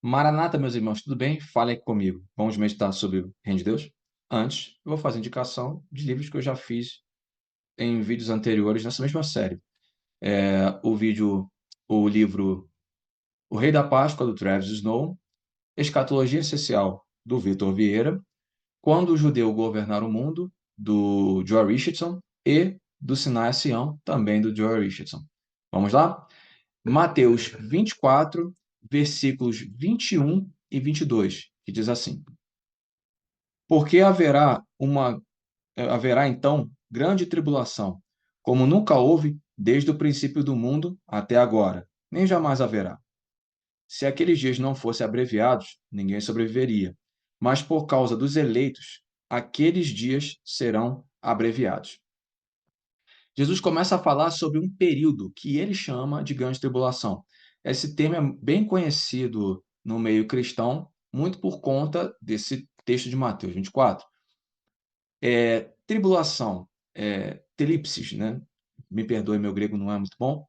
Maranata, meus irmãos, tudo bem? Fale aqui comigo. Vamos meditar sobre o Reino de Deus? Antes, eu vou fazer indicação de livros que eu já fiz em vídeos anteriores nessa mesma série. O livro O Rei da Páscoa, do Travis Snow, Escatologia Essencial, do Vitor Vieira, Quando o Judeu Governar o Mundo, do Joy Richardson, e do Sinai a Sião, também do Joy Richardson. Vamos lá? Mateus 24, versículos 21 e 22, que diz assim: Porque haverá então grande tribulação, como nunca houve desde o princípio do mundo até agora, nem jamais haverá. Se aqueles dias não fossem abreviados, ninguém sobreviveria. Mas por causa dos eleitos, aqueles dias serão abreviados. Jesus começa a falar sobre um período que ele chama de grande tribulação. Esse termo é bem conhecido no meio cristão, muito por conta desse texto de Mateus 24. Tribulação, telipsis, né? Me perdoe, meu grego não é muito bom,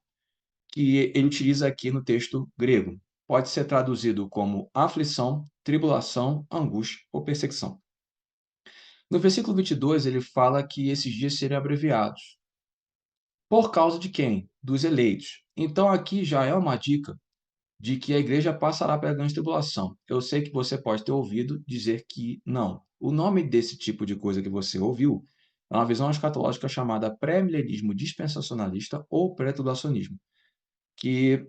que ele utiliza aqui no texto grego. Pode ser traduzido como aflição, tribulação, angústia ou perseguição. No versículo 22, ele fala que esses dias seriam abreviados. Por causa de quem? Dos eleitos. Então, aqui já é uma dica de que a igreja passará pela grande tribulação. Eu sei que você pode ter ouvido dizer que não. O nome desse tipo de coisa que você ouviu é uma visão escatológica chamada pré-milenismo dispensacionalista ou pré-tribulacionismo, que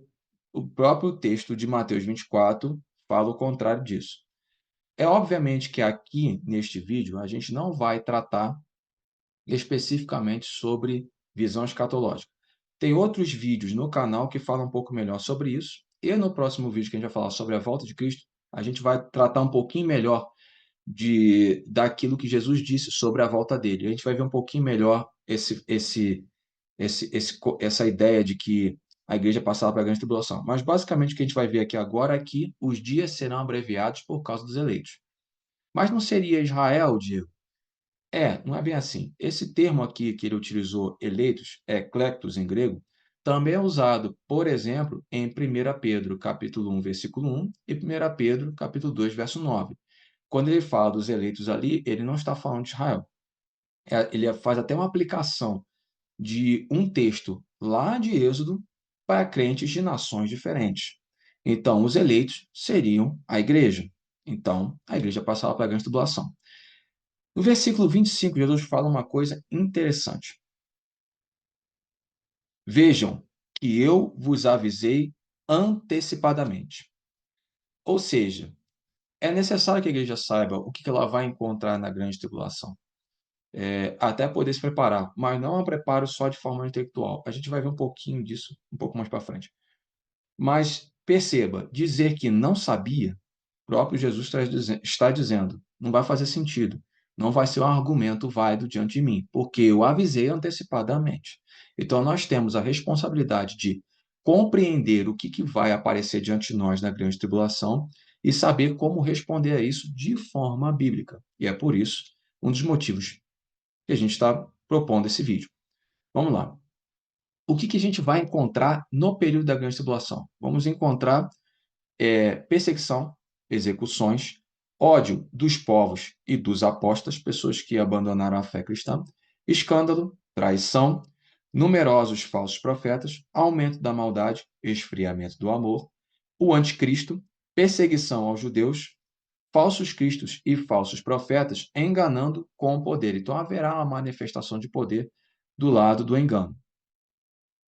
o próprio texto de Mateus 24 fala o contrário disso. É obviamente que aqui, neste vídeo, a gente não vai tratar especificamente sobre visão escatológica. Tem outros vídeos no canal que falam um pouco melhor sobre isso, e no próximo vídeo que a gente vai falar sobre a volta de Cristo, a gente vai tratar um pouquinho melhor daquilo que Jesus disse sobre a volta dele. A gente vai ver um pouquinho melhor essa ideia de que a igreja passava para a grande tribulação. Mas basicamente o que a gente vai ver aqui agora é que os dias serão abreviados por causa dos eleitos. Mas não seria Israel, Diego? Não é bem assim. Esse termo aqui que ele utilizou, eleitos, eclectos em grego, também é usado, por exemplo, em 1 Pedro, capítulo 1, versículo 1, e 1 Pedro, capítulo 2, verso 9. Quando ele fala dos eleitos ali, ele não está falando de Israel. Ele faz até uma aplicação de um texto lá de Êxodo para crentes de nações diferentes. Então, os eleitos seriam a igreja. Então, a igreja passava para a grande tribulação. No versículo 25, Jesus fala uma coisa interessante. Vejam que eu vos avisei antecipadamente. Ou seja, é necessário que a igreja saiba o que ela vai encontrar na grande tribulação. Até poder se preparar, mas não é um preparo só de forma intelectual. A gente vai ver um pouquinho disso um pouco mais para frente. Mas perceba, dizer que não sabia, o próprio Jesus está dizendo, não vai fazer sentido. Não vai ser um argumento válido diante de mim, porque eu avisei antecipadamente. Então, nós temos a responsabilidade de compreender o que vai aparecer diante de nós na grande tribulação e saber como responder a isso de forma bíblica. E é por isso um dos motivos que a gente está propondo esse vídeo. Vamos lá. O que a gente vai encontrar no período da grande tribulação? Vamos encontrar perseguição, execuções, ódio dos povos e dos apóstolos, pessoas que abandonaram a fé cristã, escândalo, traição, numerosos falsos profetas, aumento da maldade, esfriamento do amor, o anticristo, perseguição aos judeus, falsos cristos e falsos profetas enganando com o poder. Então haverá uma manifestação de poder do lado do engano.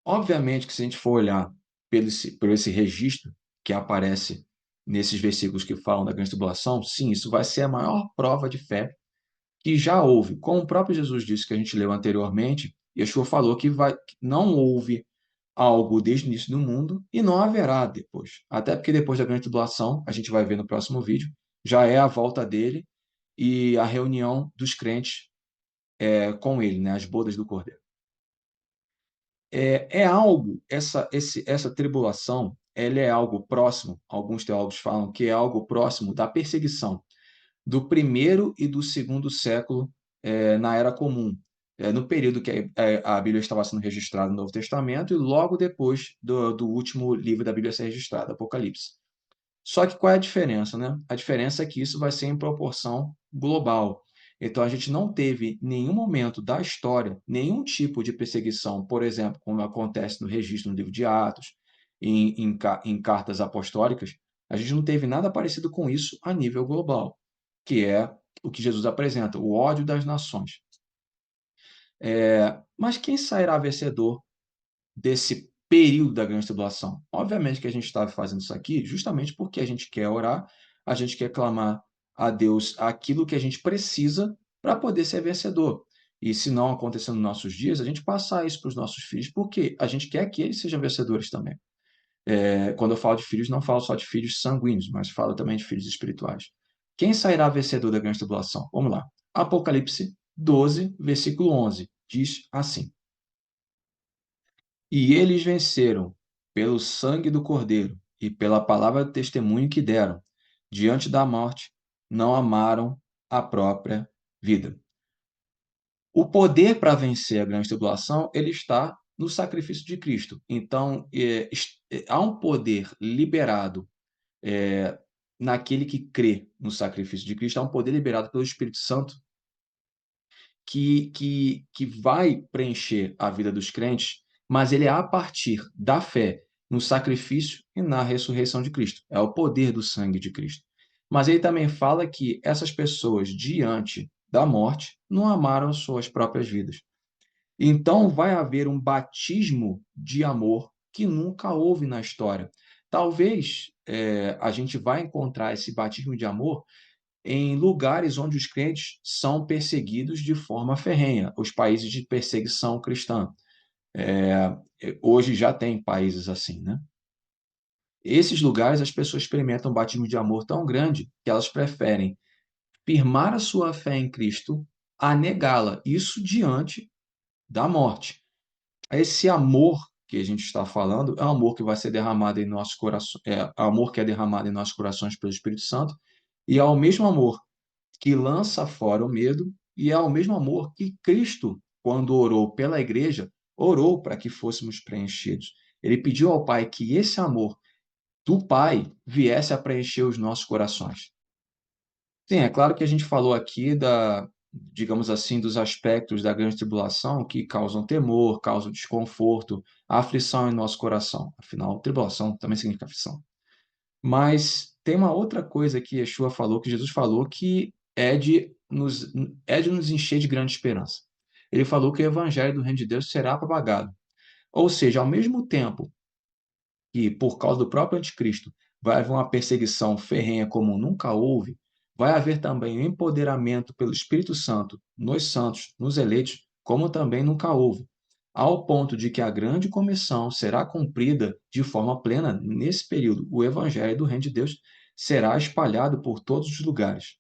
Obviamente que se a gente for olhar por esse registro que aparece nesses versículos que falam da grande tribulação, sim, isso vai ser a maior prova de fé que já houve. Como o próprio Jesus disse que a gente leu anteriormente, Yeshua falou que não houve algo desde o início do mundo e não haverá depois. Até porque depois da grande tribulação, a gente vai ver no próximo vídeo, já é a volta dele e a reunião dos crentes com ele, né, as bodas do Cordeiro. Essa tribulação, ela é algo próximo, alguns teólogos falam que é algo próximo da perseguição do primeiro e do segundo século na Era Comum. no período que a Bíblia estava sendo registrada no Novo Testamento e logo depois do último livro da Bíblia ser registrado, Apocalipse. Só que qual é a diferença, né? A diferença é que isso vai ser em proporção global. Então, a gente não teve nenhum momento da história, nenhum tipo de perseguição, por exemplo, como acontece no registro no livro de Atos, em cartas apostólicas, a gente não teve nada parecido com isso a nível global, que é o que Jesus apresenta, o ódio das nações. Mas quem sairá vencedor desse período da grande tribulação? Obviamente que a gente está fazendo isso aqui justamente porque a gente quer orar, a gente quer clamar a Deus aquilo que a gente precisa para poder ser vencedor. E se não acontecer nos nossos dias, a gente passar isso para os nossos filhos, porque a gente quer que eles sejam vencedores também. Quando eu falo de filhos, não falo só de filhos sanguíneos, mas falo também de filhos espirituais. Quem sairá vencedor da grande tribulação? Vamos lá. Apocalipse 12, versículo 11, diz assim: E eles venceram pelo sangue do Cordeiro e pela palavra de testemunho que deram. Diante da morte, não amaram a própria vida. O poder para vencer a grande tribulação, ele está no sacrifício de Cristo. Então, há um poder liberado naquele que crê no sacrifício de Cristo, há um poder liberado pelo Espírito Santo que vai preencher a vida dos crentes, mas ele é a partir da fé no sacrifício e na ressurreição de Cristo. É o poder do sangue de Cristo. Mas ele também fala que essas pessoas, diante da morte, não amaram suas próprias vidas. Então vai haver um batismo de amor que nunca houve na história. Talvez a gente vai encontrar esse batismo de amor em lugares onde os crentes são perseguidos de forma ferrenha, os países de perseguição cristã. Hoje já tem países assim, né? Esses lugares as pessoas experimentam um batismo de amor tão grande que elas preferem firmar a sua fé em Cristo a negá-la, isso diante da morte. Esse amor que a gente está falando é um amor que vai ser derramado em nossos corações, amor que é derramado em nossos corações pelo Espírito Santo, e é o mesmo amor que lança fora o medo, e é o mesmo amor que Cristo, quando orou pela igreja, orou para que fôssemos preenchidos. Ele pediu ao Pai que esse amor do Pai viesse a preencher os nossos corações. Sim, é claro que a gente falou aqui digamos assim, dos aspectos da grande tribulação que causam temor, causam desconforto, aflição em nosso coração. Afinal, tribulação também significa aflição. Mas tem uma outra coisa que Yeshua falou, que Jesus falou, que é de nos encher de grande esperança. Ele falou que o evangelho do reino de Deus será propagado. Ou seja, ao mesmo tempo que, por causa do próprio anticristo, vai haver uma perseguição ferrenha como nunca houve, vai haver também o empoderamento pelo Espírito Santo nos santos, nos eleitos, como também nunca houve, ao ponto de que a grande comissão será cumprida de forma plena nesse período. O evangelho do reino de Deus será espalhado por todos os lugares.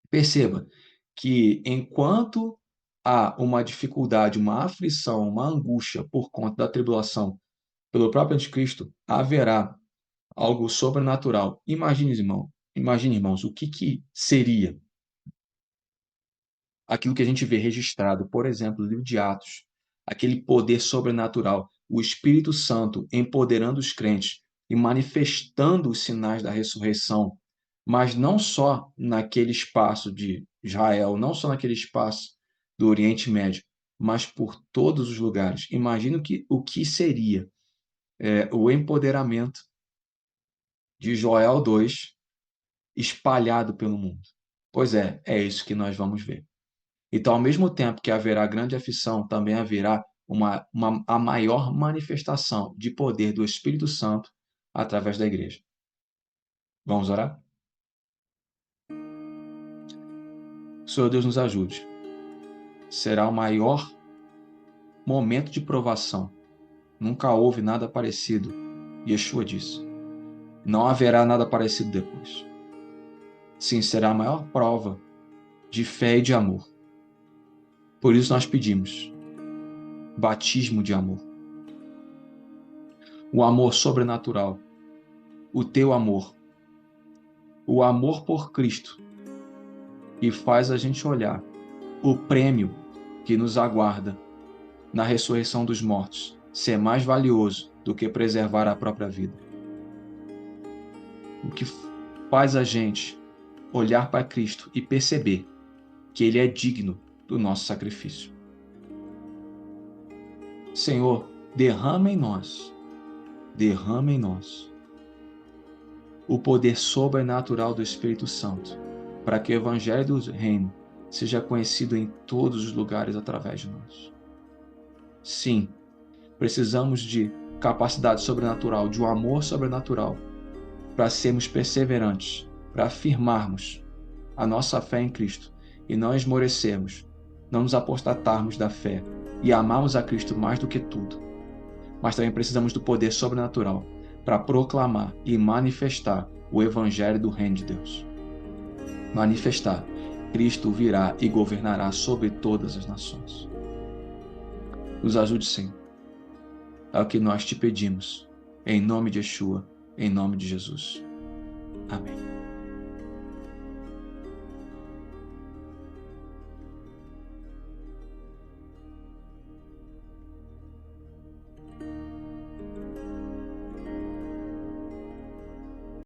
Perceba que enquanto há uma dificuldade, uma aflição, uma angústia por conta da tribulação pelo próprio anticristo, haverá algo sobrenatural. Imagine, irmãos, o que seria aquilo que a gente vê registrado, por exemplo, no livro de Atos, aquele poder sobrenatural, o Espírito Santo empoderando os crentes e manifestando os sinais da ressurreição, mas não só naquele espaço de Israel, não só naquele espaço do Oriente Médio, mas por todos os lugares. Imagino o que seria o empoderamento de Joel 2 espalhado pelo mundo. Pois é isso que nós vamos ver. Então, ao mesmo tempo que haverá grande aflição, também haverá a maior manifestação de poder do Espírito Santo através da igreja. Vamos orar? Senhor Deus, nos ajude. Será o maior momento de provação. Nunca houve nada parecido. Yeshua disse. Não haverá nada parecido depois. Sim, será a maior prova de fé e de amor. Por isso nós pedimos batismo de amor. O amor sobrenatural. O teu amor. O amor por Cristo. E faz a gente olhar o prêmio que nos aguarda na ressurreição dos mortos ser mais valioso do que preservar a própria vida. O que faz a gente olhar para Cristo e perceber que Ele é digno do nosso sacrifício. Senhor, derrama em nós o poder sobrenatural do Espírito Santo, para que o Evangelho do Reino seja conhecido em todos os lugares através de nós. Sim, precisamos de capacidade sobrenatural, de um amor sobrenatural, para sermos perseverantes, para afirmarmos a nossa fé em Cristo e não esmorecermos, não nos apostatarmos da fé e amarmos a Cristo mais do que tudo. Mas também precisamos do poder sobrenatural para proclamar e manifestar o Evangelho do Reino de Deus. Manifestar, Cristo virá e governará sobre todas as nações. Nos ajude, Senhor. É o que nós te pedimos, em nome de Yeshua, em nome de Jesus. Amém.